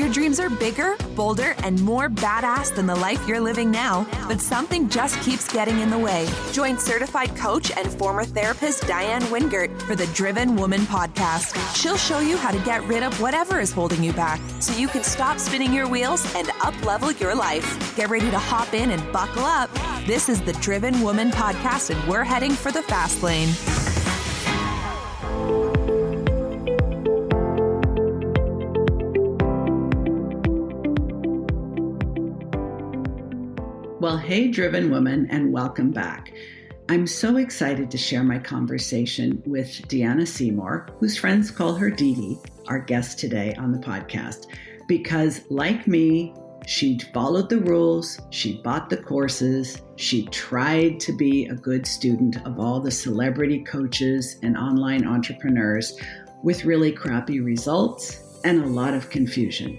Your dreams are bigger, bolder, and more badass than the life you're living now, but something just keeps getting in the way. Join certified coach and former therapist Diane Wingert for the Driven Woman podcast. She'll show you how to get rid of whatever is holding you back so you can stop spinning your wheels and up-level your life. Get ready to hop in and buckle up. This is the Driven Woman podcast, and we're heading for the fast lane. Well, hey, Driven Woman, and welcome back. I'm so excited to share my conversation with Deanna Seymour, whose friends call her Dee Dee, our guest today on the podcast, because like me, she followed the rules, she bought the courses, she tried to be a good student of all the celebrity coaches and online entrepreneurs with really crappy results and a lot of confusion.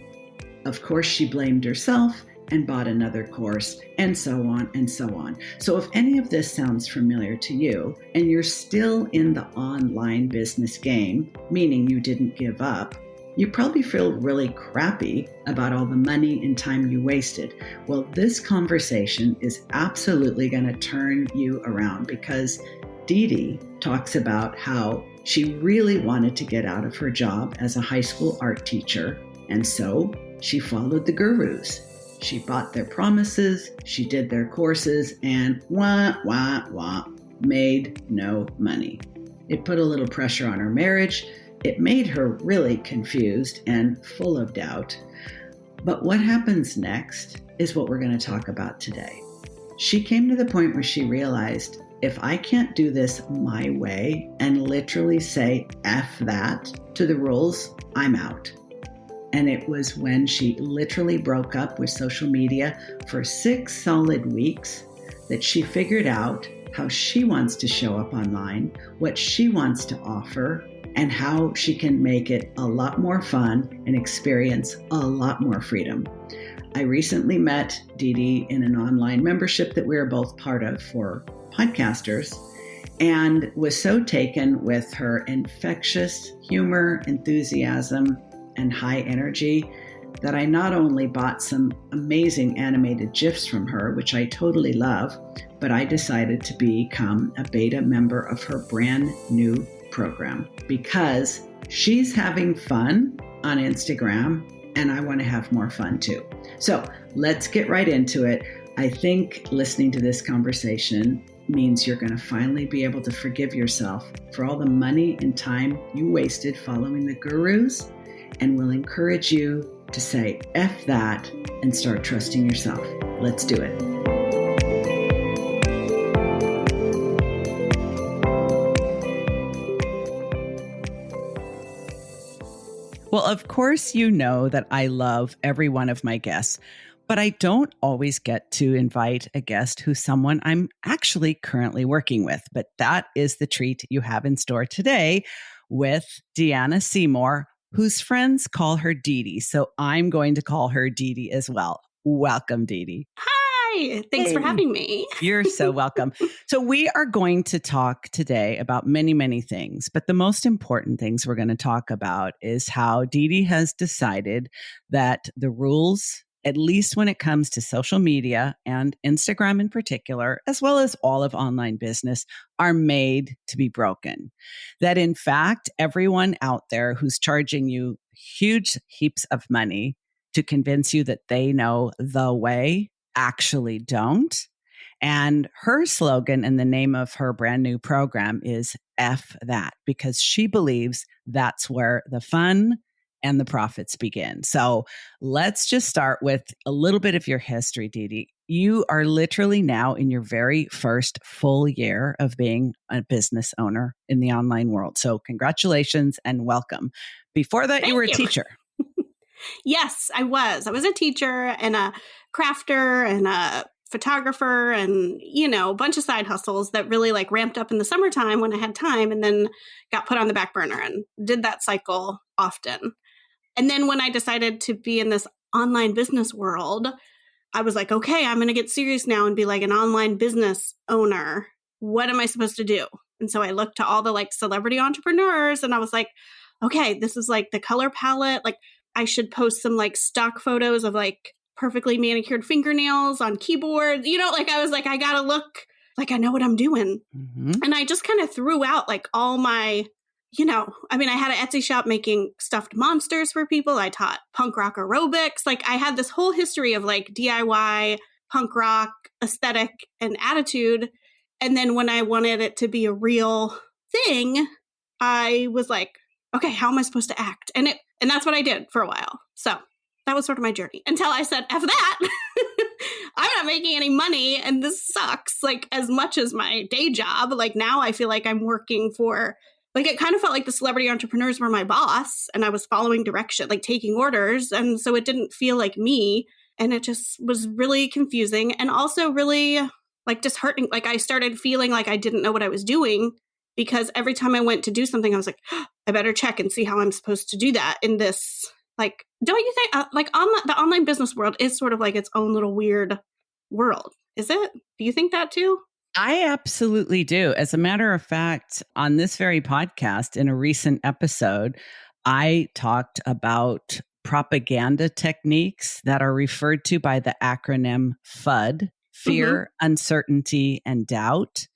Of course, she blamed herself and bought another course, and so on and so on. So if any of this sounds familiar to you, and you're still in the online business game, meaning you didn't give up, you probably feel really crappy about all the money and time you wasted. Well, this conversation is absolutely going to turn you around, because Dee Dee talks about how she really wanted to get out of her job as a high school art teacher, and so she followed the gurus. She bought their promises, she did their courses, and made no money. It put a little pressure on her marriage. It made her really confused and full of doubt. But what happens next is what we're going to talk about today. She came to the point where she realized, if I can't do this my way and literally say F that to the rules, I'm out. And it was when she literally broke up with social media for 6 solid weeks that she figured out how she wants to show up online, what she wants to offer, and how she can make it a lot more fun and experience a lot more freedom. I recently met Dee Dee in an online membership that we are both part of for podcasters, and was so taken with her infectious humor, enthusiasm, and high energy that I not only bought some amazing animated GIFs from her, which I totally love, but I decided to become a beta member of her brand new program because she's having fun on Instagram and I want to have more fun too. So let's get right into it. I think listening to this conversation means you're going to finally be able to forgive yourself for all the money and time you wasted following the gurus, and will encourage you to say F that and start trusting yourself. Let's do it. Well, of course, you know that I love every one of my guests, but I don't always get to invite a guest who's someone I'm actually currently working with. But that is the treat you have in store today with Deanna Seymour, whose friends call her Dee Dee. So I'm going to call her Dee Dee as well. Welcome, Dee Dee. Hi, thanks for having me. You're so welcome. So we are going to talk today about many, many things, but the most important things we're going to talk about is how Dee Dee has decided that the rules, at least when it comes to social media and Instagram in particular, as well as all of online business, are made to be broken. That in fact, everyone out there who's charging you huge heaps of money to convince you that they know the way actually don't. And her slogan and the name of her brand new program is F that, because she believes that's where the fun and the profits begin. So let's just start with a little bit of your history, Dee Dee. You are literally now in your very first full year of being a business owner in the online world. So congratulations and welcome. Before that, you were a teacher. Yes, I was. I was a teacher and a crafter and a photographer and, a bunch of side hustles that really ramped up in the summertime when I had time, and then got put on the back burner and did that cycle often. And then when I decided to be in this online business world, I was like, okay, I'm going to get serious now and be an online business owner. What am I supposed to do? And so I looked to all the celebrity entrepreneurs and I was like, okay, this is the color palette. I should post some like stock photos of like perfectly manicured fingernails on keyboard. Like I was like, I gotta look like I know what I'm doing. Mm-hmm. And I just kind of threw out like all my, I had an Etsy shop making stuffed monsters for people. I taught punk rock aerobics. Like I had this whole history of like DIY, punk rock, aesthetic, and attitude. And then when I wanted it to be a real thing, I was like, okay, how am I supposed to act? And that's what I did for a while. So that was sort of my journey until I said, F that. I'm not making any money and this sucks like as much as my day job. Like now I feel like I'm working for, like it kind of felt like the celebrity entrepreneurs were my boss and I was following direction, like taking orders. And so it didn't feel like me. And it just was really confusing and also really like disheartening. Like I started feeling like I didn't know what I was doing because every time I went to do something, I was like, I better check and see how I'm supposed to do that in this. Like, don't you think the online business world is sort of like its own little weird world? Is it? Do you think that too? I absolutely do. As a matter of fact, on this very podcast, in a recent episode, I talked about propaganda techniques that are referred to by the acronym FUD, fear, uncertainty, and doubt.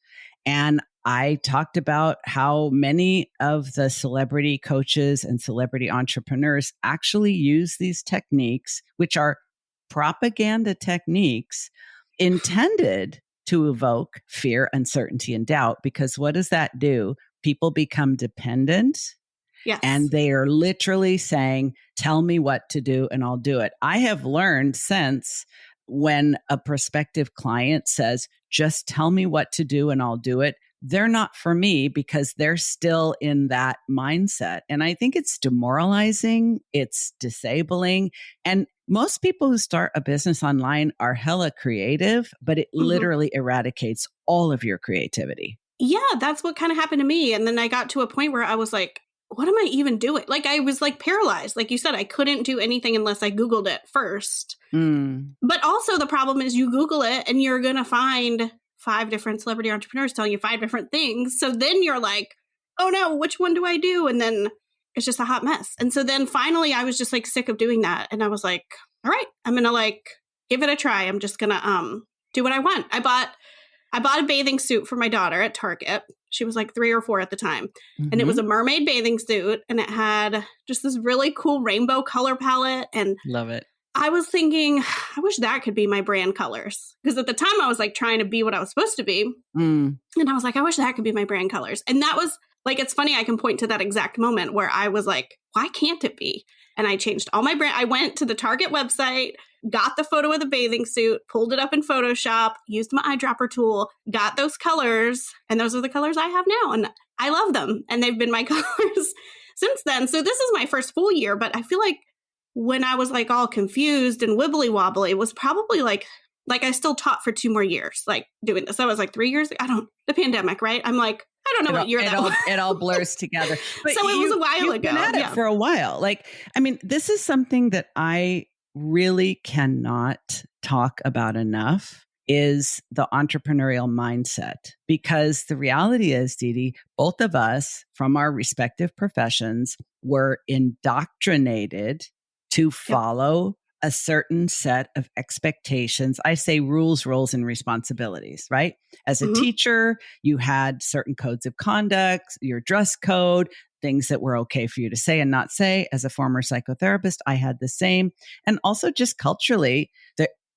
And I talked about how many of the celebrity coaches and celebrity entrepreneurs actually use these techniques, which are propaganda techniques intended to evoke fear, uncertainty, and doubt. Because what does that do? People become dependent. Yes. And they are literally saying, tell me what to do and I'll do it. I have learned since when a prospective client says, just tell me what to do and I'll do it, they're not for me because they're still in that mindset. And I think it's demoralizing, it's disabling. And most people who start a business online are hella creative, but it literally eradicates all of your creativity. Yeah, that's what kind of happened to me. And then I got to a point where I was like, what am I even doing? Like I was like paralyzed. Like you said, I couldn't do anything unless I Googled it first. But also the problem is you Google it and you're going to find 5 different celebrity entrepreneurs telling you 5 different things. So then you're like, oh no, which one do I do? And then it's just a hot mess. And so then finally I was just like sick of doing that. And I was like, all right, I'm going to like give it a try. I'm just going to do what I want. I bought a bathing suit for my daughter at Target. She was like 3 or 4 at the time. And it was a mermaid bathing suit. And it had just this really cool rainbow color palette. And love it. I was thinking, I wish that could be my brand colors. Because at the time I was like trying to be what I was supposed to be. And I was like, I wish that could be my brand colors. And that was like, it's funny, I can point to that exact moment where I was like, why can't it be? And I changed all my brand. I went to the Target website, got the photo of the bathing suit, pulled it up in Photoshop, used my eyedropper tool, got those colors. And those are the colors I have now. And I love them. And they've been my colors since then. So this is my first full year. But I feel like when I was like all confused and wibbly wobbly, it was probably like I still taught for 2 more years, like doing this. That was like 3 years. The pandemic, right? I'm like, I don't know what year that was. It all blurs together. But so it was a while ago. Been at it for a while. Like, I mean, this is something that I really cannot talk about enough is the entrepreneurial mindset. Because the reality is, Dee, both of us from our respective professions were indoctrinated to follow a certain set of expectations. I say rules, roles, and responsibilities, right? As a teacher, you had certain codes of conduct, your dress code, things that were okay for you to say and not say. As a former psychotherapist, I had the same. And also just culturally,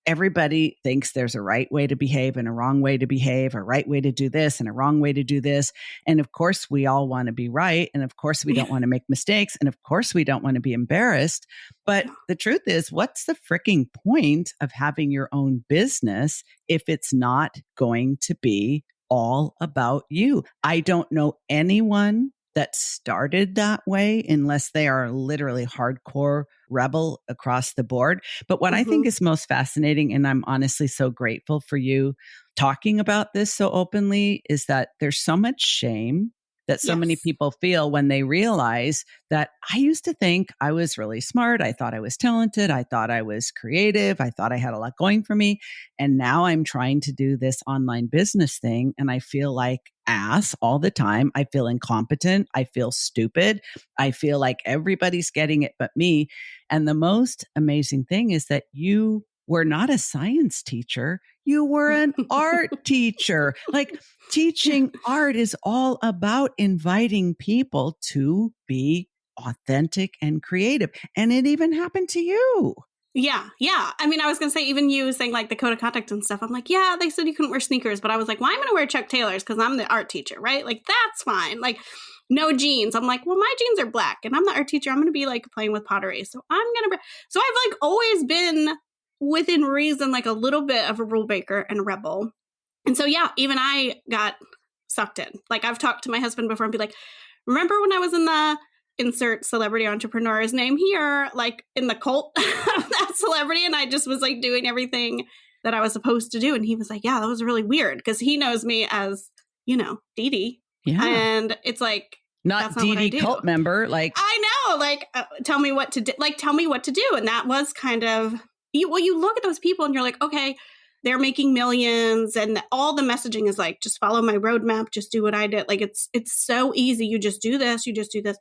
everybody thinks there's a right way to behave and a wrong way to behave, a right way to do this and a wrong way to do this. And of course, we all want to be right. And of course, we don't want to make mistakes. And of course, we don't want to be embarrassed. But the truth is, what's the freaking point of having your own business if it's not going to be all about you? I don't know anyone that started that way unless they are literally hardcore rebel across the board. But what I think is most fascinating, and I'm honestly so grateful for you talking about this so openly, is that there's so much shame that so many people feel when they realize that I used to think I was really smart. I thought I was talented. I thought I was creative. I thought I had a lot going for me. And now I'm trying to do this online business thing. And I feel like ass all the time. I feel incompetent. I feel stupid. I feel like everybody's getting it but me. And the most amazing thing is that you were not a science teacher. You were an art teacher. Like teaching art is all about inviting people to be authentic and creative. And it even happened to you. Yeah. Yeah. I mean, I was going to say, even you saying like the code of conduct and stuff, I'm like, yeah, they said you couldn't wear sneakers, but I was like, well, I'm going to wear Chuck Taylors because I'm the art teacher, right? Like, that's fine. Like, no jeans. I'm like, well, my jeans are black and I'm the art teacher. I'm going to be like playing with pottery. So so I've like always been within reason, like a little bit of a rule breaker and a rebel. And so, yeah, even I got sucked in. Like, I've talked to my husband before and be like, remember when I was in the insert celebrity entrepreneur's name here, like in the cult of that celebrity, and I just was like doing everything that I was supposed to do. And he was like, yeah, that was really weird, because he knows me as, Dee Dee. Yeah. And it's like, not Dee Dee cult member. Like, I know, like, tell me what to do. Like, tell me what to do. And that was kind of, you look at those people and you're like, okay, they're making millions, and all the messaging is like, just follow my roadmap, just do what I did. Like, it's so easy. You just do this, you just do this.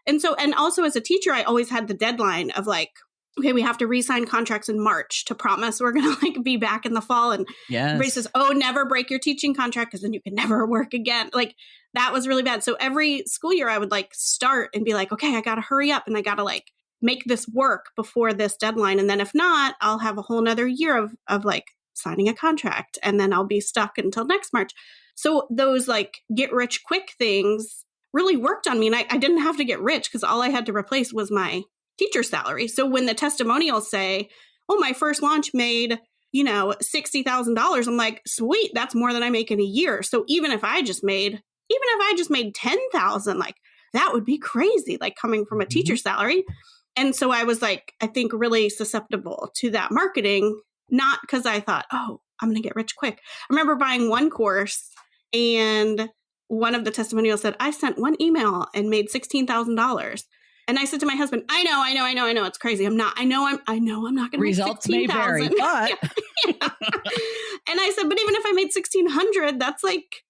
And so, and also as a teacher, I always had the deadline of like, okay, we have to re-sign contracts in March to promise we're going to like be back in the fall. And everybody says, oh, never break your teaching contract because then you can never work again. Like, that was really bad. So every school year I would like start and be like, okay, I got to hurry up and I got to like make this work before this deadline. And then if not, I'll have a whole nother year of like signing a contract, and then I'll be stuck until next March. So those like get rich quick things really worked on me. And I didn't have to get rich because all I had to replace was my teacher salary. So when the testimonials say, oh, my first launch made, $60,000, I'm like, sweet, that's more than I make in a year. So even if I just made 10,000, like that would be crazy, like coming from a teacher salary. And so I was like, I think really susceptible to that marketing, not because I thought, oh, I'm going to get rich quick. I remember buying one course, and one of the testimonials said, I sent one email and made $16,000. And I said to my husband, I know, it's crazy. I know I'm not going to make results may vary, but yeah. And I said, but even if I made 1,600, that's like,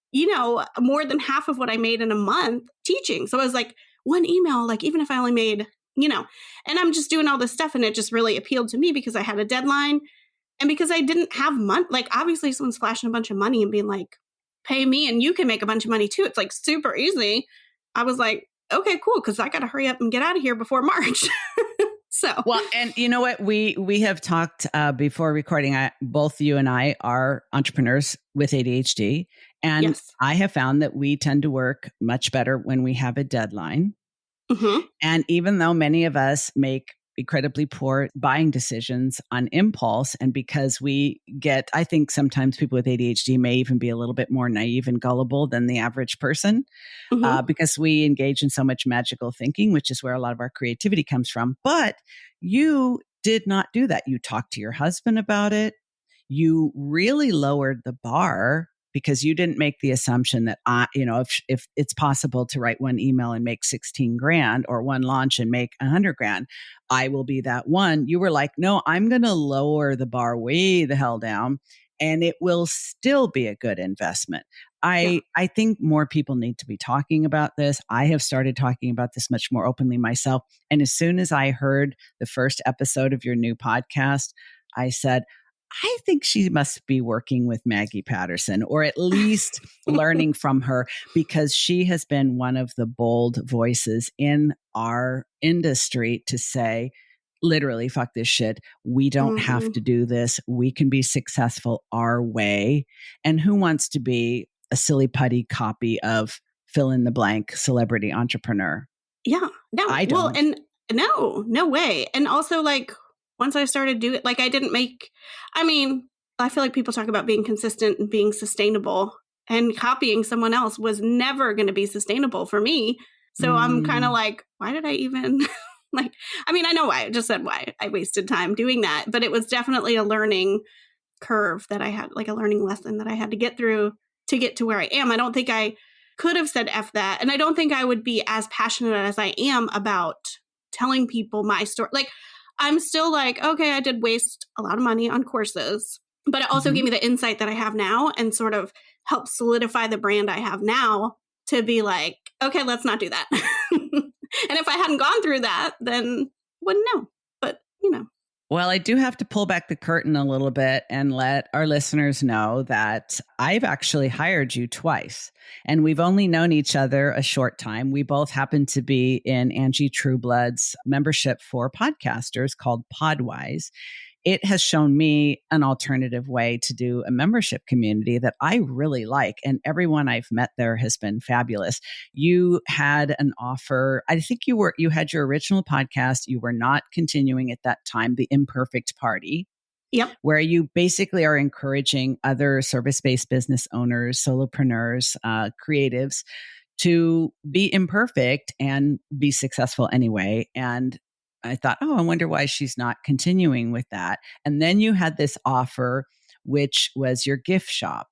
more than half of what I made in a month teaching. So I was like, one email, like even if I only made, and I'm just doing all this stuff, and it just really appealed to me because I had a deadline and because I didn't have money. Like, obviously someone's flashing a bunch of money and being like, pay me and you can make a bunch of money too. It's like super easy. I was like, okay, cool. Cause I got to hurry up and get out of here before March. So, well, and you know what? We have talked before recording. Both you and I are entrepreneurs with ADHD. And yes. I have found that we tend to work much better when we have a deadline. Mm-hmm. And even though many of us make incredibly poor buying decisions on impulse, and because I think sometimes people with ADHD may even be a little bit more naive and gullible than the average person, because we engage in so much magical thinking, which is where a lot of our creativity comes from. But you did not do that. You talked to your husband about it. You really lowered the bar, because you didn't make the assumption that if it's possible to write one email and make 16 grand, or one launch and make 100 grand, I will be that one. You were like, no, I'm going to lower the bar way the hell down, and it will still be a good investment. I think more people need to be talking about this. I have started talking about this much more openly myself. And as soon as I heard the first episode of your new podcast, I said, I think she must be working with Maggie Patterson, or at least learning from her, because she has been one of the bold voices in our industry to say, literally, fuck this shit. We don't have to do this. We can be successful our way. And who wants to be a silly putty copy of fill in the blank celebrity entrepreneur? Yeah. No, I don't. Well, and no way. And also, like, once I started doing it, like, I feel like people talk about being consistent and being sustainable, and copying someone else was never going to be sustainable for me. So I'm kind of like, why did I even I know why. I just said why I wasted time doing that, but it was definitely a learning curve that I had, like a learning lesson that I had to get through to get to where I am. I don't think I could have said F that. And I don't think I would be as passionate as I am about telling people my story. Like, I'm still like, okay, I did waste a lot of money on courses, but it also gave me the insight that I have now, and sort of helped solidify the brand I have now to be like, okay, let's not do that. And if I hadn't gone through that, then wouldn't know. But Well, I do have to pull back the curtain a little bit and let our listeners know that I've actually hired you twice, and we've only known each other a short time. We both happen to be in Angie Trueblood's membership for podcasters called Podwise. It has shown me an alternative way to do a membership community that I really like. And everyone I've met there has been fabulous. You had an offer. I think you had your original podcast. You were not continuing at that time, The Imperfect Party. Yep. Where you basically are encouraging other service-based business owners, solopreneurs, creatives to be imperfect and be successful anyway. And I thought, oh, I wonder why she's not continuing with that. And then you had this offer, which was your gift shop,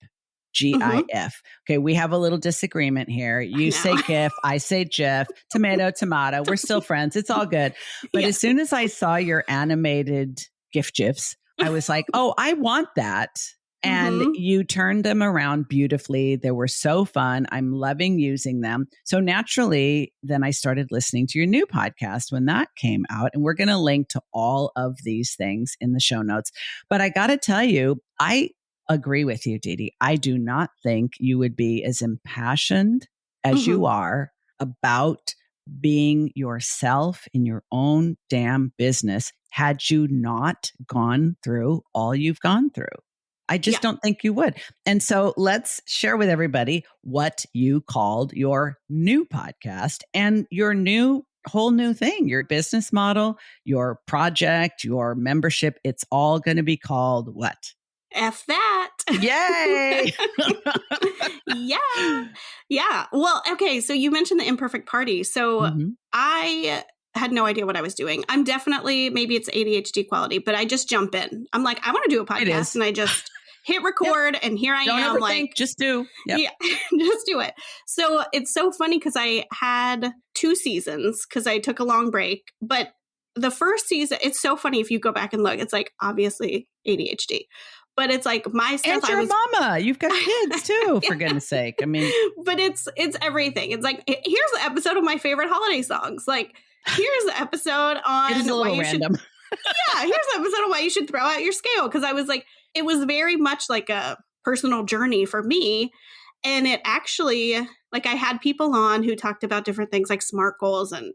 GIF. Okay, we have a little disagreement here. You say GIF, I say GIF, tomato, tomato. We're still friends. It's all good. But as soon as I saw your animated GIFs, I was like, oh, I want that. And you turned them around beautifully. They were so fun. I'm loving using them. So naturally, then I started listening to your new podcast when that came out. And we're going to link to all of these things in the show notes. But I got to tell you, I agree with you, Didi. I do not think you would be as impassioned as you are about being yourself in your own damn business had you not gone through all you've gone through. I just don't think you would. And so let's share with everybody what you called your new podcast and your whole new thing, your business model, your project, your membership. It's all going to be called what? F that. Yay. Yeah. Well, okay. So you mentioned the Imperfect Party. So I had no idea what I was doing. I'm definitely, maybe it's ADHD quality, but I just jump in. I'm like, I want to do a podcast, and I just hit record and here I am. Like, just do. Yeah, just do it. So it's so funny because I had 2 seasons because I took a long break, but the first season, it's so funny if you go back and look, it's like obviously ADHD, but it's like my stuff. And you're a mama. You've got kids too, for goodness sake. I mean, but it's everything. It's like, here's the episode of my favorite holiday songs. Like, here's the episode on it is a little random. Here's the episode on why you should throw out your scale. Cause I was like, it was very much like a personal journey for me. And it actually, like, I had people on who talked about different things like SMART goals and,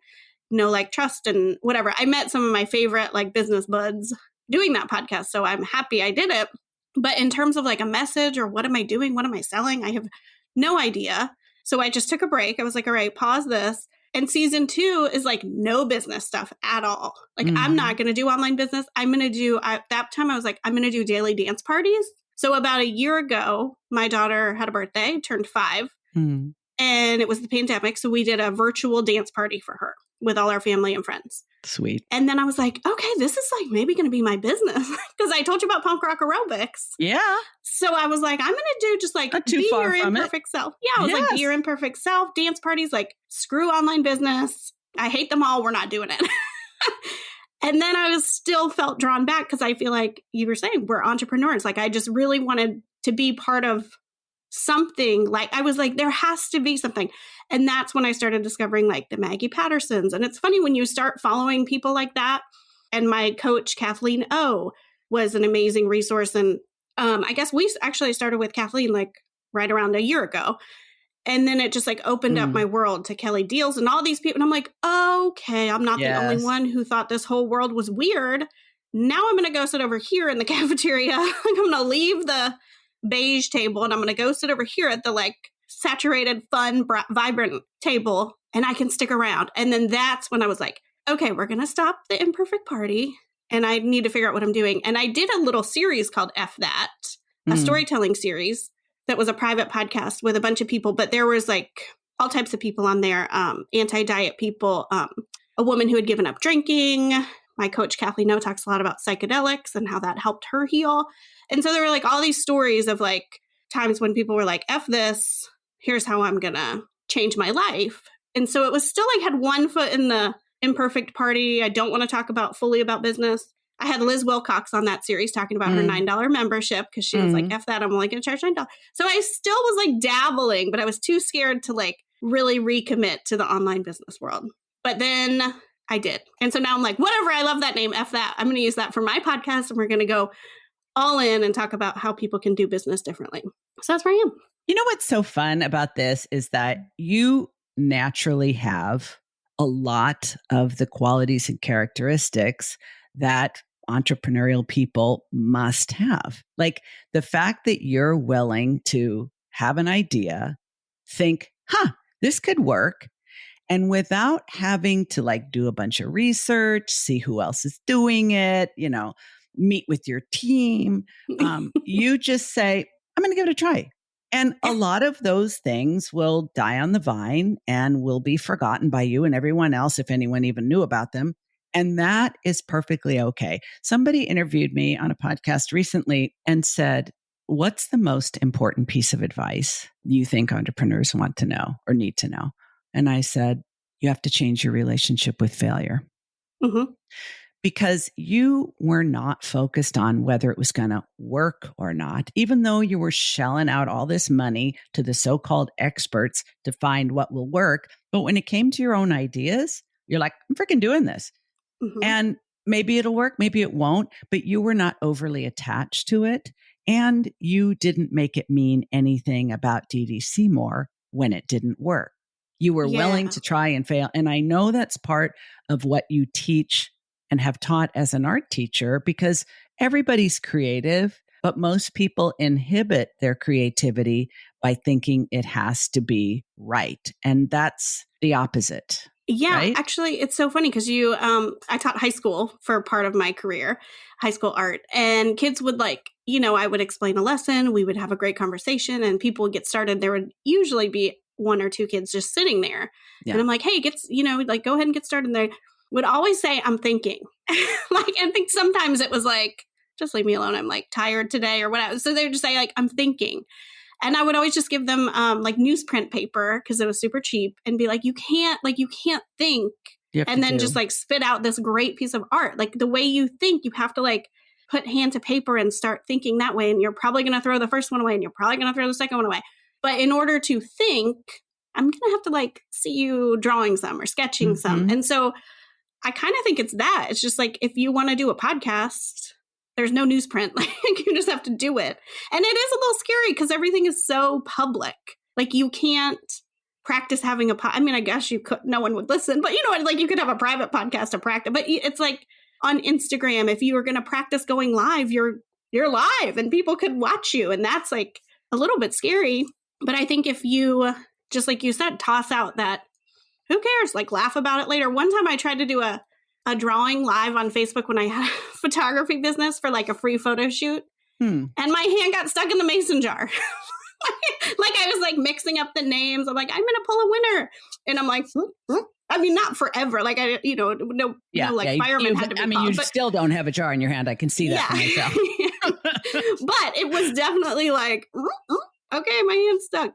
like trust and whatever. I met some of my favorite like business buds doing that podcast. So I'm happy I did it. But in terms of like a message or what am I doing? What am I selling? I have no idea. So I just took a break. I was like, all right, pause this. And season 2 is like no business stuff at all. Like, I'm not going to do online business. I'm going to do, at that time I was like, I'm going to do daily dance parties. So about a year ago, my daughter had a birthday, turned 5, and it was the pandemic. So we did a virtual dance party for her with all our family and friends. Sweet. And then I was like, okay, this is like maybe going to be my business. Because I told you about punk rock aerobics. Yeah. So I was like, I'm going to do just like be your imperfect self. Yeah, I was like, be your imperfect self. Dance parties, like screw online business. I hate them all. We're not doing it. And then I was still felt drawn back because I feel like you were saying we're entrepreneurs. Like, I just really wanted to be part of something. Like, I was like, there has to be something. And that's when I started discovering like the Maggie Pattersons. And it's funny when you start following people like that. And my coach, Kathleen O, was an amazing resource. And I guess we actually started with Kathleen like right around a year ago. And then it just like opened up my world to Kelly Deals and all these people. And I'm like, okay, I'm not the only one who thought this whole world was weird. Now I'm going to go sit over here in the cafeteria. I'm going to leave the beige table and I'm going to go sit over here at the like saturated, fun, vibrant table, and I can stick around. And then that's when I was like, okay, we're going to stop the Imperfect Party and I need to figure out what I'm doing. And I did a little series called F That, a storytelling series that was a private podcast with a bunch of people, but there was like all types of people on there, anti-diet people, a woman who had given up drinking. My coach, Kathleen O, talks a lot about psychedelics and how that helped her heal. And so there were like all these stories of like times when people were like, F this, here's how I'm going to change my life. And so it was still like had one foot in the Imperfect Party. I don't want to talk fully about business. I had Liz Wilcox on that series talking about her $9 membership because she was like, F that, I'm only going to charge $9. So I still was like dabbling, but I was too scared to like really recommit to the online business world. But then I did. And so now I'm like, whatever, I love that name. F that. I'm going to use that for my podcast. And we're going to go all in and talk about how people can do business differently. So that's where I am. You know what's so fun about this is that you naturally have a lot of the qualities and characteristics that entrepreneurial people must have. Like the fact that you're willing to have an idea, think, this could work. And without having to like do a bunch of research, see who else is doing it, meet with your team, you just say, I'm going to give it a try. And a lot of those things will die on the vine and will be forgotten by you and everyone else, if anyone even knew about them. And that is perfectly okay. Somebody interviewed me on a podcast recently and said, what's the most important piece of advice you think entrepreneurs want to know or need to know? And I said, you have to change your relationship with failure. Mm-hmm. Because you were not focused on whether it was going to work or not, even though you were shelling out all this money to the so-called experts to find what will work. But when it came to your own ideas, you're like, I'm freaking doing this. Mm-hmm. And maybe it'll work, maybe it won't, but you were not overly attached to it. And you didn't make it mean anything about D.D. Seymour when it didn't work. You were willing to try and fail. And I know that's part of what you teach and have taught as an art teacher, because everybody's creative, but most people inhibit their creativity by thinking it has to be right. And that's the opposite. Yeah, right? Actually, it's so funny because I taught high school for part of my career, high school art, and kids would I would explain a lesson, we would have a great conversation, and people would get started. There would usually be one or two kids just sitting there. Yeah. And I'm like, hey, go ahead and get started. And they would always say, I'm thinking. I think sometimes it was like, just leave me alone. I'm like tired today or whatever. So they would just say like, I'm thinking. And I would always just give them like newsprint paper because it was super cheap and be like, you can't think and then just like spit out this great piece of art. Like the way you think, you have to like put hand to paper and start thinking that way. And you're probably going to throw the first one away and you're probably going to throw the second one away. But in order to think, I'm going to have to like see you drawing some or sketching some. And so I kind of think it's that. It's just like, if you want to do a podcast, there's no newsprint. Like you just have to do it. And it is a little scary because everything is so public. Like you can't practice having I guess you could, no one would listen, but like you could have a private podcast to practice. But it's like on Instagram, if you were going to practice going live, you're live and people could watch you. And that's like a little bit scary. But I think if you, just like you said, toss out that, who cares? Like laugh about it later. One time I tried to do a drawing live on Facebook when I had a photography business for like a free photo shoot. And my hand got stuck in the mason jar. Like I was like mixing up the names. I'm like, I'm going to pull a winner. And I'm like, not forever. Like fireman had to be called, you still don't have a jar in your hand. I can see that for myself. But it was definitely like, okay, my hand's stuck,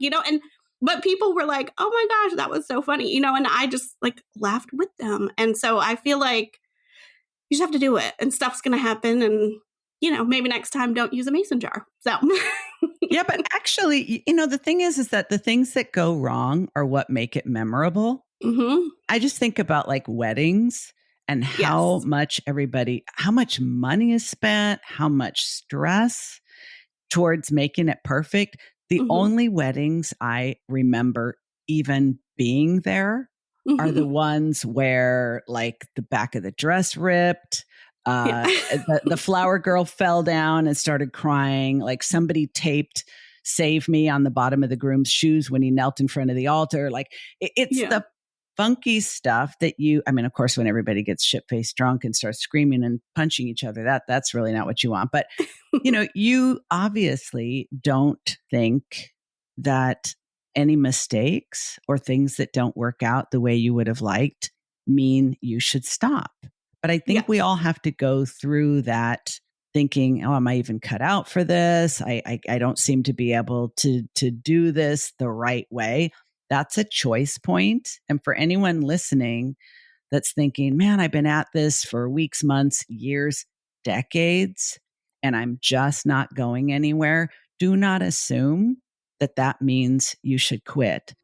but people were like, oh my gosh, that was so funny, and I just like laughed with them. And so I feel like you just have to do it and stuff's going to happen. And, maybe next time don't use a mason jar. So yeah, but actually, the thing is that the things that go wrong are what make it memorable. Mm-hmm. I just think about like weddings and how much money is spent, how much stress towards making it perfect. The only weddings I remember even being there are the ones where like the back of the dress ripped, the flower girl fell down and started crying, like somebody taped "Save Me" on the bottom of the groom's shoes when he knelt in front of the altar. Like it's the funky stuff that of course, when everybody gets shit-faced drunk and starts screaming and punching each other, that's really not what you want. But, you obviously don't think that any mistakes or things that don't work out the way you would have liked mean you should stop. But I think we all have to go through that thinking, oh, am I even cut out for this? I don't seem to be able to do this the right way. That's a choice point. And for anyone listening that's thinking, man, I've been at this for weeks, months, years, decades, and I'm just not going anywhere, do not assume that means you should quit.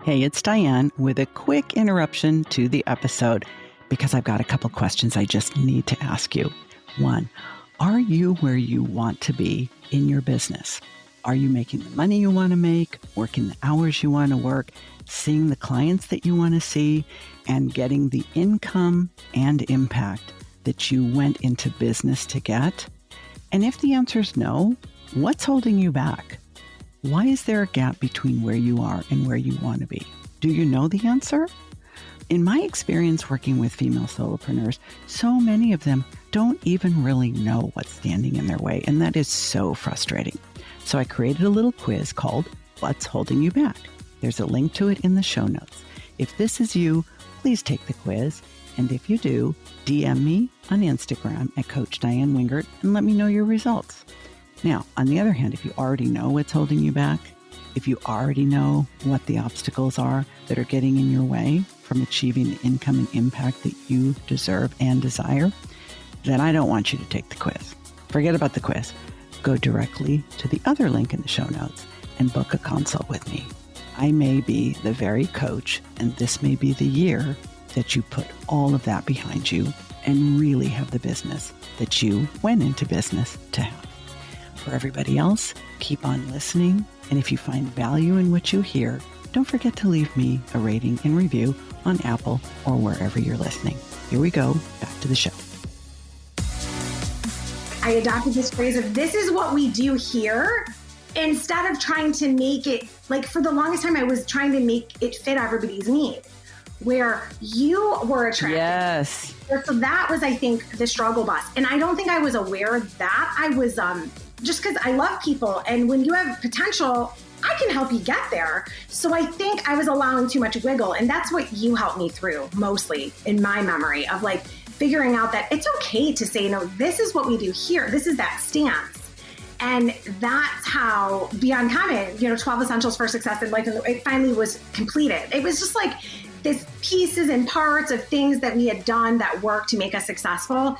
Hey, it's Diane with a quick interruption to the episode because I've got a couple questions I just need to ask you. One, are you where you want to be in your business? Are you making the money you want to make, working the hours you want to work, seeing the clients that you want to see, and getting the income and impact that you went into business to get? And if the answer is no, what's holding you back? Why is there a gap between where you are and where you want to be? Do you know the answer? In my experience working with female solopreneurs, so many of them don't even really know what's standing in their way, and that is so frustrating. So I created a little quiz called What's Holding You Back? There's a link to it in the show notes. If this is you, please take the quiz. And if you do, DM me on Instagram at Coach Diane Wingert and let me know your results. Now, on the other hand, if you already know what's holding you back, if you already know what the obstacles are that are getting in your way from achieving the income and impact that you deserve and desire, then I don't want you to take the quiz. Forget about the quiz. Go directly to the other link in the show notes and book a consult with me. I may be the very coach, and this may be the year that you put all of that behind you and really have the business that you went into business to have. For everybody else, keep on listening. And if you find value in what you hear, don't forget to leave me a rating and review on Apple or wherever you're listening. Here we go. Back to the show. I adopted this phrase of this is what we do here, instead of trying to make it, like for the longest time, I was trying to make it fit everybody's need, where you were attracted. Yes. So that was, I think, the struggle bus. And I don't think I was aware that I was, just because I love people. And when you have potential, I can help you get there. So I think I was allowing too much wiggle. And that's what you helped me through mostly in my memory of like figuring out that it's okay to say, no, this is what we do here. This is that stance. And that's how Beyond Common, 12 Essentials for Success in Life, it finally was completed. It was just like this pieces and parts of things that we had done that worked to make us successful.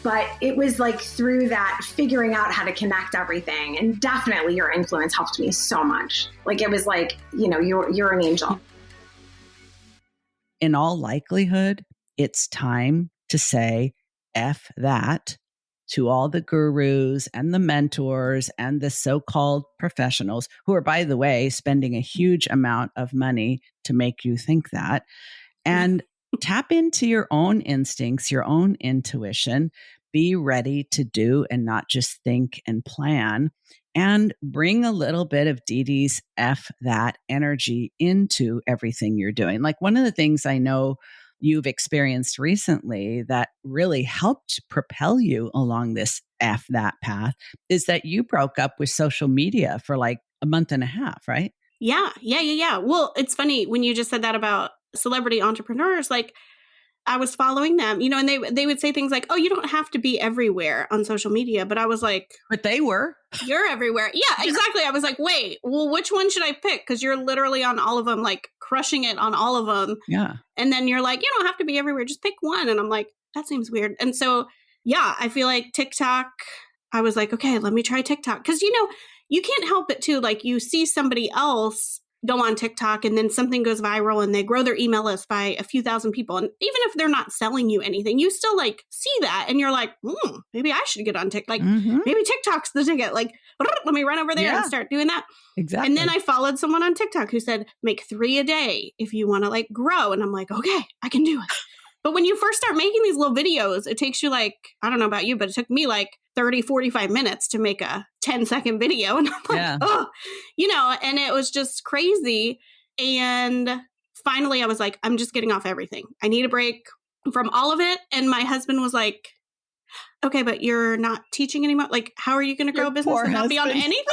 But it was like through that figuring out how to connect everything. And definitely your influence helped me so much. Like it was like, you're an angel. In all likelihood, it's time to say F that to all the gurus and the mentors and the so-called professionals who are, by the way, spending a huge amount of money to make you think that. And tap into your own instincts, your own intuition. Be ready to do and not just think and plan, and bring a little bit of Dee Dee's F that energy into everything you're doing. Like one of the things I know you've experienced recently that really helped propel you along this F that path is that you broke up with social media for like a month and a half, right? Yeah. Well, it's funny when you just said that about celebrity entrepreneurs, like I was following them, and they would say things like, oh, you don't have to be everywhere on social media. But I was like, but they were. You're everywhere. Yeah, exactly. I was like, wait, well, which one should I pick? Because you're literally on all of them, like crushing it on all of them. Yeah. And then you're like, you don't have to be everywhere. Just pick one. And I'm like, that seems weird. And so, yeah, I feel like TikTok, I was like, okay, let me try TikTok. Because, you can't help it too. Like you see somebody else go on TikTok and then something goes viral and they grow their email list by a few thousand people. And even if they're not selling you anything, you still like see that and you're like, maybe I should get on TikTok. Like maybe TikTok's the ticket. Like, let me run over there and start doing that. Exactly. And then I followed someone on TikTok who said, make 3 a day if you want to like grow. And I'm like, okay, I can do it. But when you first start making these little videos, it takes you like, I don't know about you, but it took me like 30, 45 minutes to make a 10-second video. And I'm like, and it was just crazy. And finally I was like, I'm just getting off everything. I need a break from all of it. And my husband was like, okay, but you're not teaching anymore. Like, how are you going to grow a business and not be on anything?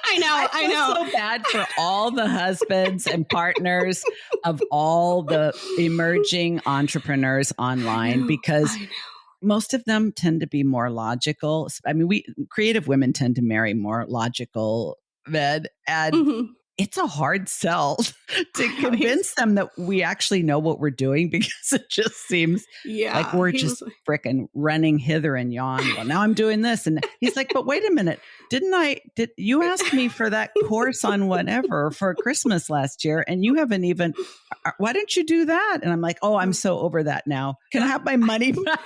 I know. I feel so bad for all the husbands and partners of all the emerging entrepreneurs online because most of them tend to be more logical. I mean, we creative women tend to marry more logical men. And it's a hard sell to convince them that we actually know what we're doing, because it just seems like we're just frickin' running hither and yon. Well, now I'm doing this. And he's like, but wait a minute. Did you ask me for that course on whatever for Christmas last year? And you haven't even, why didn't you do that? And I'm like, oh, I'm so over that now. Can I have my money back?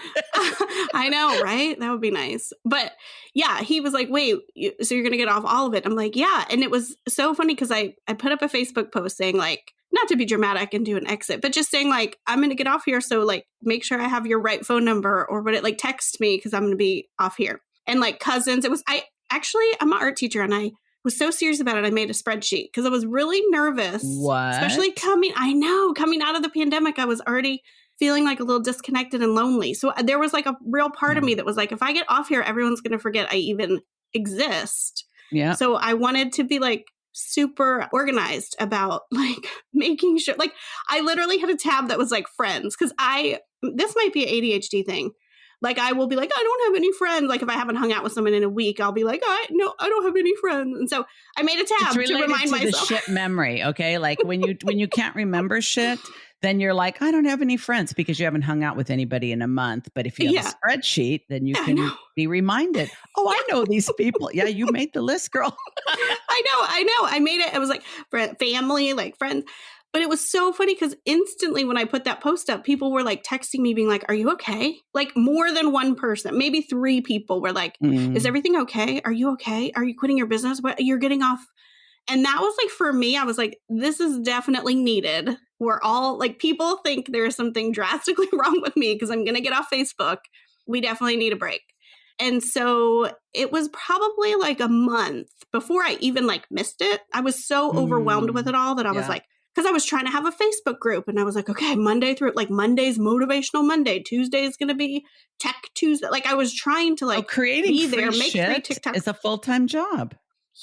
I know, right? That would be nice. But yeah, he was like, wait, so you're going to get off all of it? I'm like, yeah. And it was so funny because I put up a Facebook post saying like, not to be dramatic and do an exit, but just saying like, I'm going to get off here. So like, make sure I have your right phone number, or would it like text me because I'm going to be off here. And like cousins, I'm an art teacher, and I was so serious about it. I made a spreadsheet because I was really nervous. What? Especially coming out of the pandemic, I was already feeling like a little disconnected and lonely. So there was like a real part of me that was like, if I get off here, everyone's going to forget I even exist. Yeah. So I wanted to be like super organized about like making sure, like I literally had a tab that was like friends. Cause this might be an ADHD thing. Like I will be like, I don't have any friends. Like if I haven't hung out with someone in a week, I'll be like, I don't have any friends. And so I made a tab to remind myself. The shit memory. Okay. Like when you can't remember shit, then you're like, I don't have any friends because you haven't hung out with anybody in a month. But if you have a spreadsheet, then you can be reminded. Oh, I know these people. Yeah, you made the list, girl. I know. I made it. It was like family, like friends. But it was so funny because instantly when I put that post up, people were like texting me being like, are you okay? Like more than one person, maybe 3 people were like, is everything okay? Are you okay? Are you quitting your business? What, you're getting off? And that was like, for me, I was like, this is definitely needed. We're all like, people think there's something drastically wrong with me because I'm going to get off Facebook. We definitely need a break. And so it was probably like a month before I even like missed it. I was so overwhelmed with it all that I was like, because I was trying to have a Facebook group and I was like, okay, Monday's Motivational Monday. Tuesday is going to be Tech Tuesday. Like I was trying to like creating be there, make free TikToks. It's a full-time job.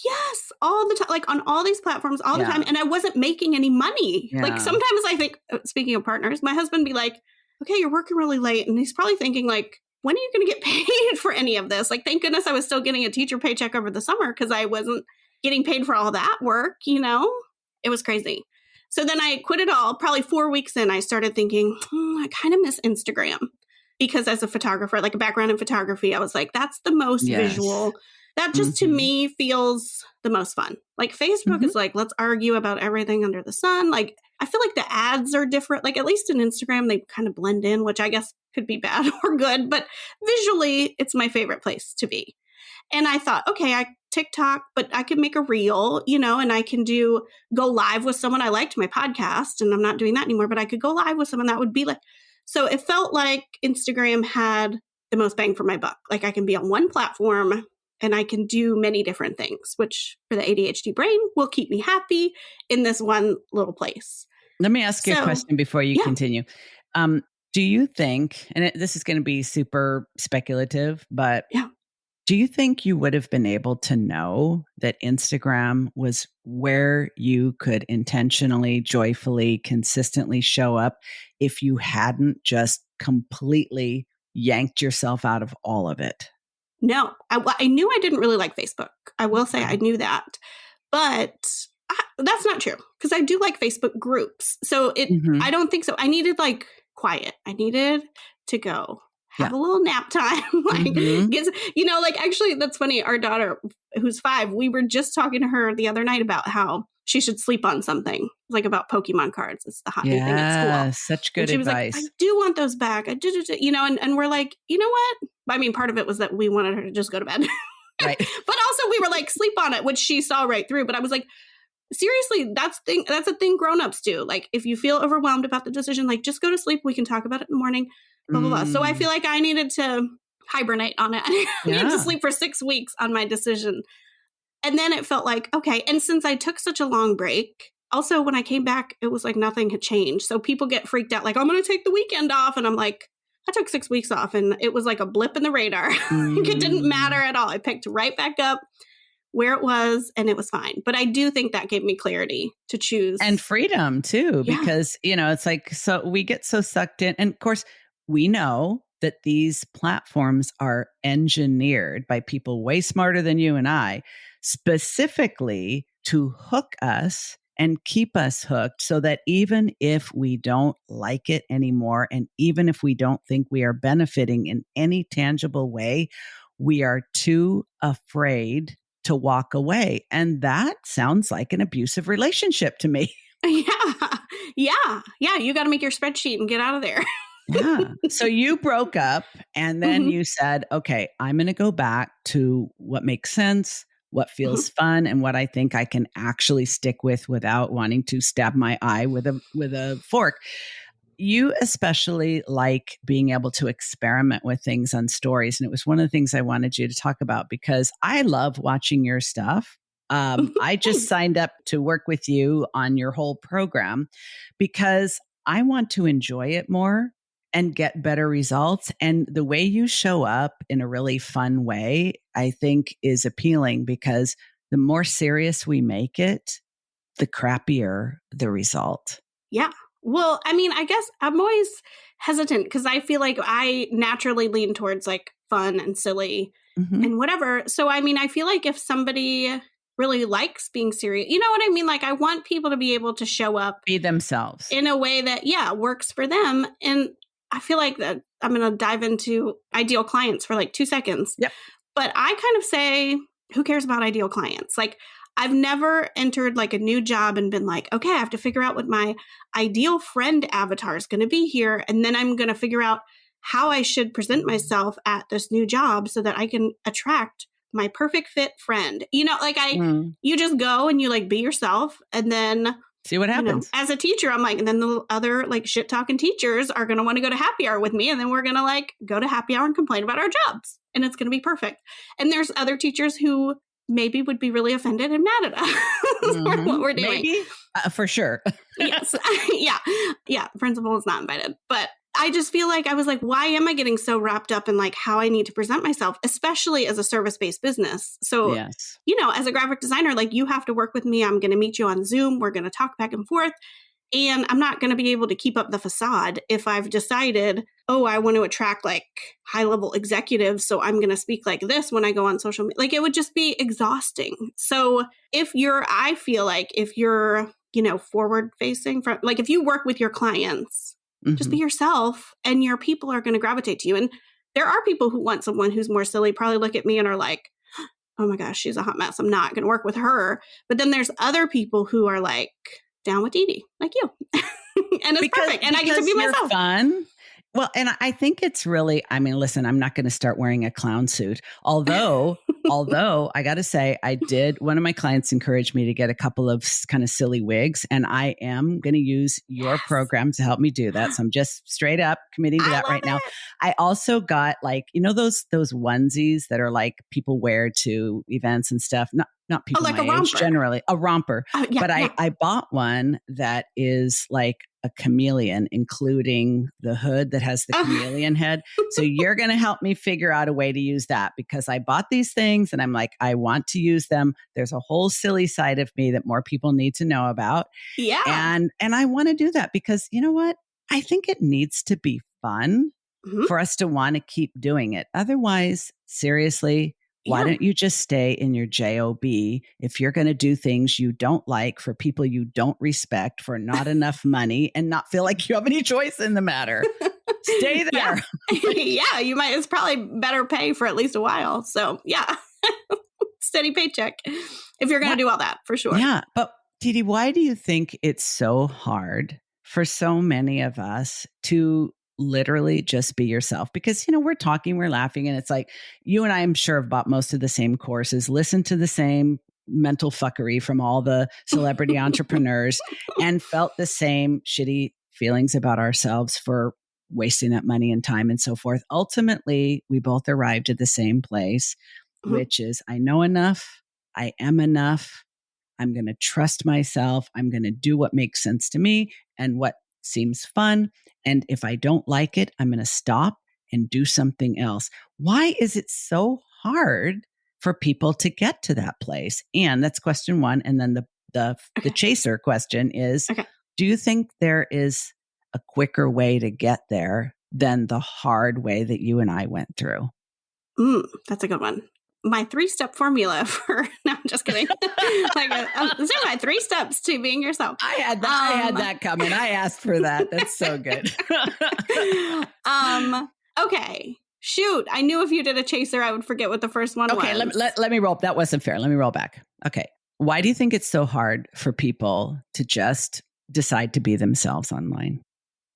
Yes, all the time, like on all these platforms, all the time. And I wasn't making any money. Yeah. Like sometimes I think, speaking of partners, my husband be like, okay, you're working really late. And he's probably thinking like, when are you going to get paid for any of this? Like, thank goodness I was still getting a teacher paycheck over the summer because I wasn't getting paid for all that work, It was crazy. So then I quit it all. Probably 4 weeks in, I started thinking, I kind of miss Instagram because as a photographer, like a background in photography, I was like, that's the most visual. That just to me feels the most fun. Like Facebook is like, let's argue about everything under the sun. Like I feel like the ads are different. Like at least in Instagram, they kind of blend in, which I guess could be bad or good. But visually, it's my favorite place to be. And I thought, okay, I TikTok, but I could make a reel, and I can go live with someone. I liked my podcast and I'm not doing that anymore, but I could go live with someone that would be like, so it felt like Instagram had the most bang for my buck. Like I can be on one platform and I can do many different things, which for the ADHD brain will keep me happy in this one little place. Let me ask you a question before you continue. Do you think, and this is going to be super speculative, but do you think you would have been able to know that Instagram was where you could intentionally, joyfully, consistently show up if you hadn't just completely yanked yourself out of all of it? No, I knew I didn't really like Facebook. I will say I knew that, but that's not true because I do like Facebook groups. So I don't think so. I needed like quiet. I needed to go have a little nap time. Like actually that's funny. Our daughter who's 5, we were just talking to her the other night about how she should sleep on something like about Pokemon cards. It's the hot new thing at school. Such good advice. She was like, I do want those back. I did, and we're like, you know what? I mean, part of it was that we wanted her to just go to bed. Right. But also we were like, sleep on it, which she saw right through. But I was like, seriously, that's a thing grown-ups do. Like if you feel overwhelmed about the decision, like just go to sleep. We can talk about it in the morning, blah, blah, blah. So I feel like I needed to hibernate on it. I needed to sleep for 6 weeks on my decision. And then it felt like, okay. And since I took such a long break, also when I came back, it was like nothing had changed. So people get freaked out, like, I'm going to take the weekend off. And I'm like, I took 6 weeks off and it was like a blip in the radar. It didn't matter at all. I picked right back up where it was and it was fine. But I do think that gave me clarity to choose. And freedom too, because, it's like, so we get so sucked in. And of course, we know that these platforms are engineered by people way smarter than you and I, specifically to hook us and keep us hooked so that even if we don't like it anymore, and even if we don't think we are benefiting in any tangible way, we are too afraid to walk away. And that sounds like an abusive relationship to me. Yeah. You got to make your spreadsheet and get out of there. Yeah. So you broke up and then you said, okay, I'm going to go back to what makes sense, what feels fun, and what I think I can actually stick with without wanting to stab my eye with a fork. You especially like being able to experiment with things on stories. And it was one of the things I wanted you to talk about because I love watching your stuff. I just signed up to work with you on your whole program because I want to enjoy it more and get better results. And the way you show up in a really fun way, I think is appealing because the more serious we make it, the crappier the result. Yeah. Well, I mean, I guess I'm always hesitant because I feel like I naturally lean towards like fun and silly and whatever. So, I mean, I feel like if somebody really likes being serious, you know what I mean? Like I want people to be able to show up, be themselves in a way that, works for them. And I feel like that I'm going to dive into ideal clients for like 2 seconds. Yep. But I kind of say, who cares about ideal clients? Like I've never entered like a new job and been like, okay, I have to figure out what my ideal friend avatar is going to be here. And then I'm going to figure out how I should present myself at this new job so that I can attract my perfect fit friend. You know, like you just go and you like be yourself and then see what happens. You know, as a teacher, I'm like, and then the other like shit talking teachers are going to want to go to happy hour with me. And then we're going to like go to happy hour and complain about our jobs. And it's going to be perfect. And there's other teachers who maybe would be really offended and mad at us for what we're doing. Maybe for sure. Yes. Yeah. The principal is not invited, but I just feel like I was like, why am I getting so wrapped up in like how I need to present myself, especially as a service-based business? So, you know, as a graphic designer, like you have to work with me. I'm going to meet you on Zoom. We're going to talk back and forth. And I'm not going to be able to keep up the facade if I've decided, oh, I want to attract like high-level executives. So I'm going to speak like this when I go on social media. Like it would just be exhausting. So I feel like if you're, you know, forward-facing, like if you work with your clients, just be yourself and your people are going to gravitate to you. And there are people who want someone who's more silly, probably look at me and are like, oh my gosh, she's a hot mess. I'm not going to work with her. But then there's other people who are like down with Dee, like you. And it's perfect. And I get to be myself. Fun. Well, and I think it's really, I mean, listen, I'm not going to start wearing a clown suit. Although I got to say, one of my clients encouraged me to get a couple of kind of silly wigs, and I am going to use your program to help me do that. So I'm just straight up committing to that right now. I also got like, you know, those onesies that are like people wear to events and stuff. Not people like my age, generally a romper. But I bought one that is like a chameleon, including the hood that has the chameleon head. So you're going to help me figure out a way to use that because I bought these things and I'm like, I want to use them. There's a whole silly side of me that more people need to know about. Yeah. And I want to do that because you know what? I think it needs to be fun for us to want to keep doing it. Otherwise, seriously, why don't you just stay in your job if you're going to do things you don't like for people you don't respect for not enough money and not feel like you have any choice in the matter? Stay there. Yeah, you might. It's probably better pay for at least a while. So yeah, steady paycheck if you're going to do all that for sure. Yeah. But Dee, why do you think it's so hard for so many of us to literally just be yourself? Because, you know, we're talking, we're laughing, and it's like you and I, I'm sure, have bought most of the same courses, listened to the same mental fuckery from all the celebrity entrepreneurs, and felt the same shitty feelings about ourselves for wasting that money and time and so forth. Ultimately, we both arrived at the same place, which is I know enough, I am enough, I'm going to trust myself, I'm going to do what makes sense to me and what seems fun. And if I don't like it, I'm going to stop and do something else. Why is it so hard for people to get to that place? And that's question one. And then the chaser question is, do you think there is a quicker way to get there than the hard way that you and I went through? That's a good one. my 3-step formula for, no, I'm just kidding. These are my 3 steps to being yourself. I had that coming. I asked for that. That's so good. Okay. Shoot. I knew if you did a chaser, I would forget what the first one was. Okay. Let me roll. That wasn't fair. Let me roll back. Okay. Why do you think it's so hard for people to just decide to be themselves online?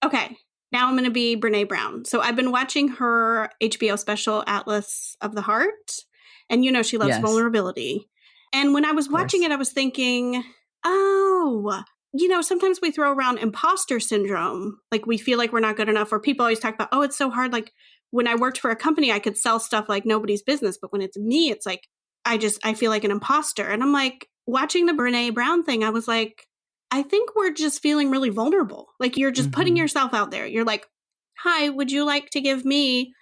Okay. Now I'm going to be Brene Brown. So I've been watching her HBO special, Atlas of the Heart. And she loves vulnerability. And when I was watching it, I was thinking, sometimes we throw around imposter syndrome. Like we feel like we're not good enough, or people always talk about, oh, it's so hard. Like when I worked for a company, I could sell stuff like nobody's business. But when it's me, it's like, I feel like an imposter. And I'm like, watching the Brene Brown thing, I was like, I think we're just feeling really vulnerable. Like you're just putting yourself out there. You're like, hi, would you like to give me,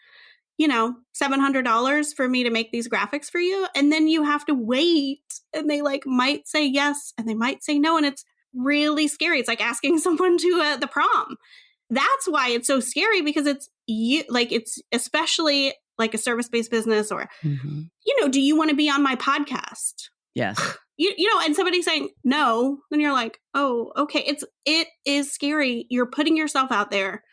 $700 for me to make these graphics for you? And then you have to wait, and they might say yes and they might say no. And it's really scary. It's like asking someone to the prom. That's why it's so scary, because it's it's especially like a service-based business, or, do you want to be on my podcast? Yes. And somebody saying no, then you're like, oh, okay. It is scary. You're putting yourself out there.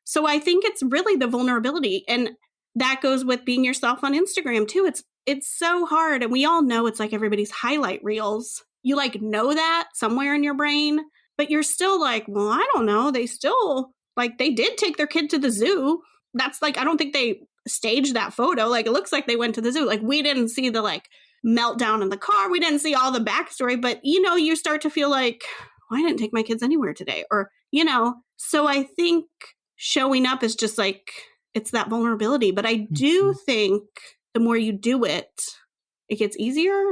So I think it's really the vulnerability. And that goes with being yourself on Instagram too. It's so hard. And we all know it's like everybody's highlight reels. You know that somewhere in your brain, but you're still like, well, I don't know. They still they did take their kid to the zoo. That's I don't think they staged that photo. It looks like they went to the zoo. We didn't see the meltdown in the car. We didn't see all the backstory, but you start to feel like, well, I didn't take my kids anywhere today. Or, so I think showing up is just it's that vulnerability. But I do think the more you do it, it gets easier.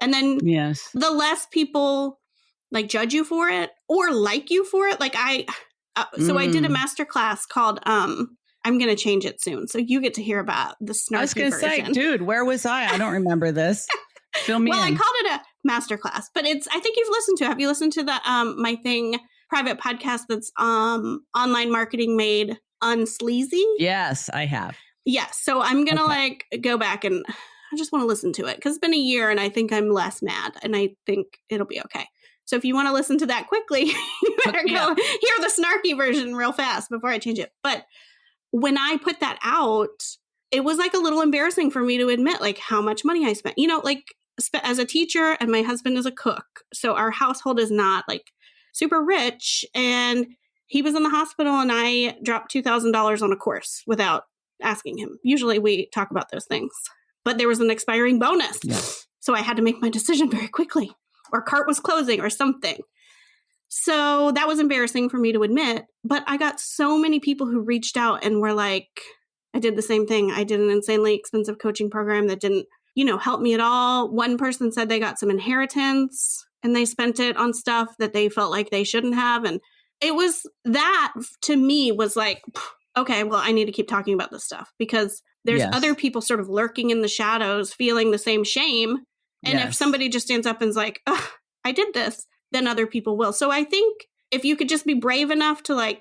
And then the less people judge you for it or like you for it. So I did a masterclass called, I'm going to change it soon. So you get to hear about the snarky I was going to say, dude, where was I? I don't remember this. Fill me in. I called it a masterclass, but I think you've listened to, have you listened to the, my thing, private podcast that's, online marketing made unsleazy? Yes, I have. Yes. So I'm going to go back, and I just want to listen to it because it's been a year and I think I'm less mad, and I think it'll be okay. So if you want to listen to that quickly, you better go hear the snarky version real fast before I change it. But when I put that out, it was a little embarrassing for me to admit how much money I spent, as a teacher, and my husband is a cook. So our household is not super rich, and he was in the hospital and I dropped $2,000 on a course without asking him. Usually we talk about those things, but there was an expiring bonus. Yeah. So I had to make my decision very quickly, or cart was closing or something. So that was embarrassing for me to admit, but I got so many people who reached out and were like, I did the same thing. I did an insanely expensive coaching program that didn't, help me at all. One person said they got some inheritance and they spent it on stuff that they felt like they shouldn't have. And it was that, to me, was okay, well, I need to keep talking about this stuff because there's other people sort of lurking in the shadows, feeling the same shame. And if somebody just stands up and is like, oh, I did this, then other people will. So I think if you could just be brave enough to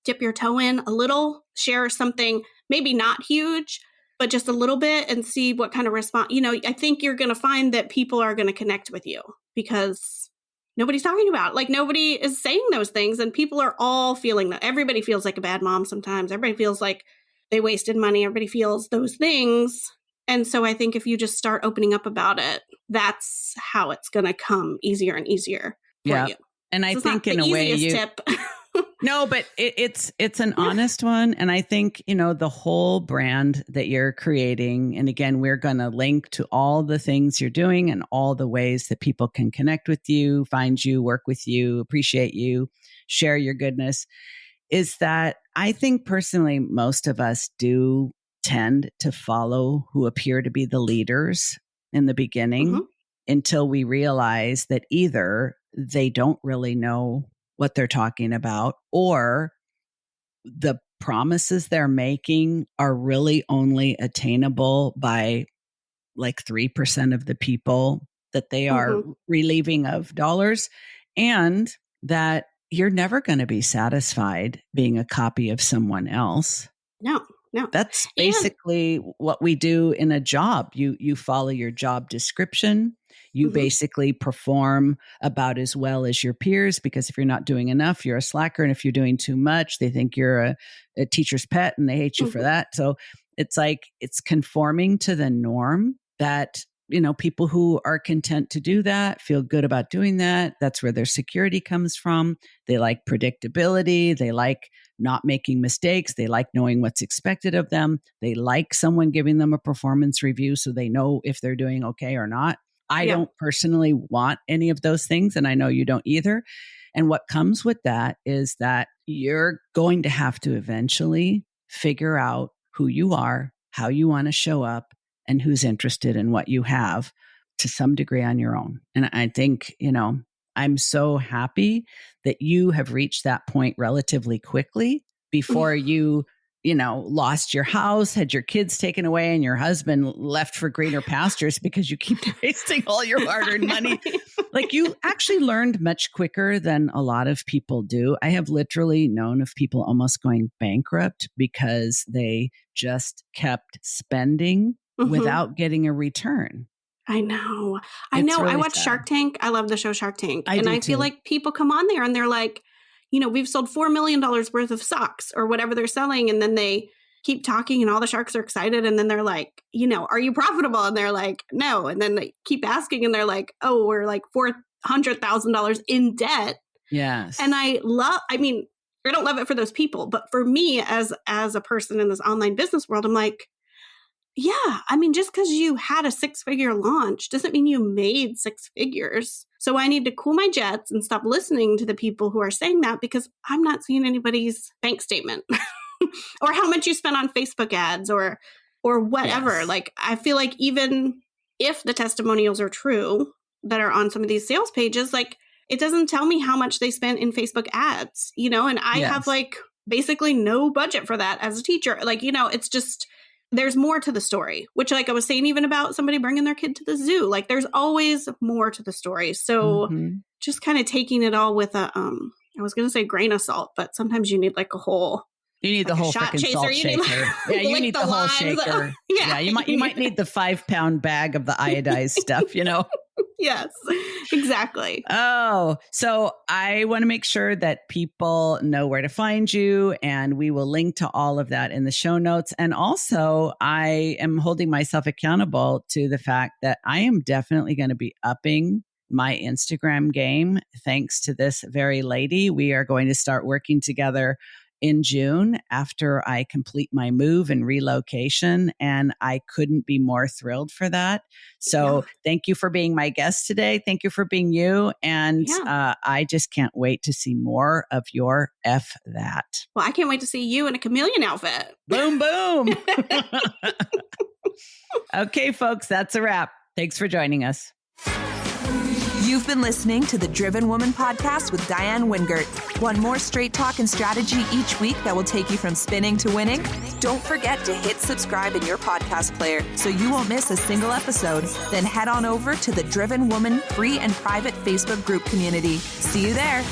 dip your toe in a little, share something, maybe not huge, but just a little bit, and see what kind of response, I think you're going to find that people are going to connect with you because nobody's talking about it. Nobody is saying those things, and people are all feeling that. Everybody feels like a bad mom sometimes. Everybody feels like they wasted money. Everybody feels those things. And so I think if you just start opening up about it, that's how it's going to come easier and easier for you. And I think in a way tip. No, but it's an honest one. And I think, the whole brand that you're creating, and again, we're going to link to all the things you're doing and all the ways that people can connect with you, find you, work with you, appreciate you, share your goodness, is that I think personally, most of us do tend to follow who appear to be the leaders in the beginning until we realize that either they don't really know what they're talking about, or the promises they're making are really only attainable by 3% of the people that they are relieving of dollars, and that you're never going to be satisfied being a copy of someone else. No, No. That's basically what we do in a job. You follow your job description. You basically perform about as well as your peers, because if you're not doing enough, you're a slacker. And if you're doing too much, they think you're a teacher's pet and they hate you for that. So it's like, it's conforming to the norm that, people who are content to do that feel good about doing that. That's where their security comes from. They like predictability. They like not making mistakes. They like knowing what's expected of them. They like someone giving them a performance review so they know if they're doing okay or not. I don't personally want any of those things, and I know you don't either. And what comes with that is that you're going to have to eventually figure out who you are, how you want to show up, and who's interested in what you have to some degree on your own. And I think, I'm so happy that you have reached that point relatively quickly before you lost your house, had your kids taken away, and your husband left for greener pastures because you keep wasting all your hard-earned money. Like, you actually learned much quicker than a lot of people do. I have literally known of people almost going bankrupt because they just kept spending without getting a return. I know. Really I watch Shark Tank. I love the show Shark Tank. I feel like people come on there and they're like, we've sold $4 million worth of socks or whatever they're selling. And then they keep talking and all the sharks are excited. And then they're like, are you profitable? And they're like, no. And then they keep asking and they're like, oh, we're like $400,000 in debt. Yes. And I don't love it for those people. But for me as a person in this online business world, I'm like, yeah, just because you had a 6-figure launch doesn't mean you made 6 figures. So I need to cool my jets and stop listening to the people who are saying that, because I'm not seeing anybody's bank statement or how much you spent on Facebook ads or whatever. Yes. Like, I feel like even if the testimonials are true that are on some of these sales pages, like, it doesn't tell me how much they spent in Facebook ads, and I have like basically no budget for that as a teacher. Like, it's just, there's more to the story, which, like I was saying, even about somebody bringing their kid to the zoo, like, there's always more to the story. So just kind of taking it all with a, I was going to say grain of salt, but sometimes you need like a whole, you need the whole freaking salt shaker. You need the whole shaker. You might need the 5-pound bag of the iodized stuff, Yes, exactly. Oh, so I want to make sure that people know where to find you, and we will link to all of that in the show notes. And also, I am holding myself accountable to the fact that I am definitely going to be upping my Instagram game. Thanks to this very lady, we are going to start working together in June after I complete my move and relocation. And I couldn't be more thrilled for that. So thank you for being my guest today. Thank you for being you. And I just can't wait to see more of your F that. Well, I can't wait to see you in a chameleon outfit. Boom, boom. Okay, folks, that's a wrap. Thanks for joining us. You've been listening to the Driven Woman podcast with Diane Wingert. Want more straight talk and strategy each week that will take you from spinning to winning? Don't forget to hit subscribe in your podcast player so you won't miss a single episode. Then head on over to the Driven Woman free and private Facebook group community. See you there.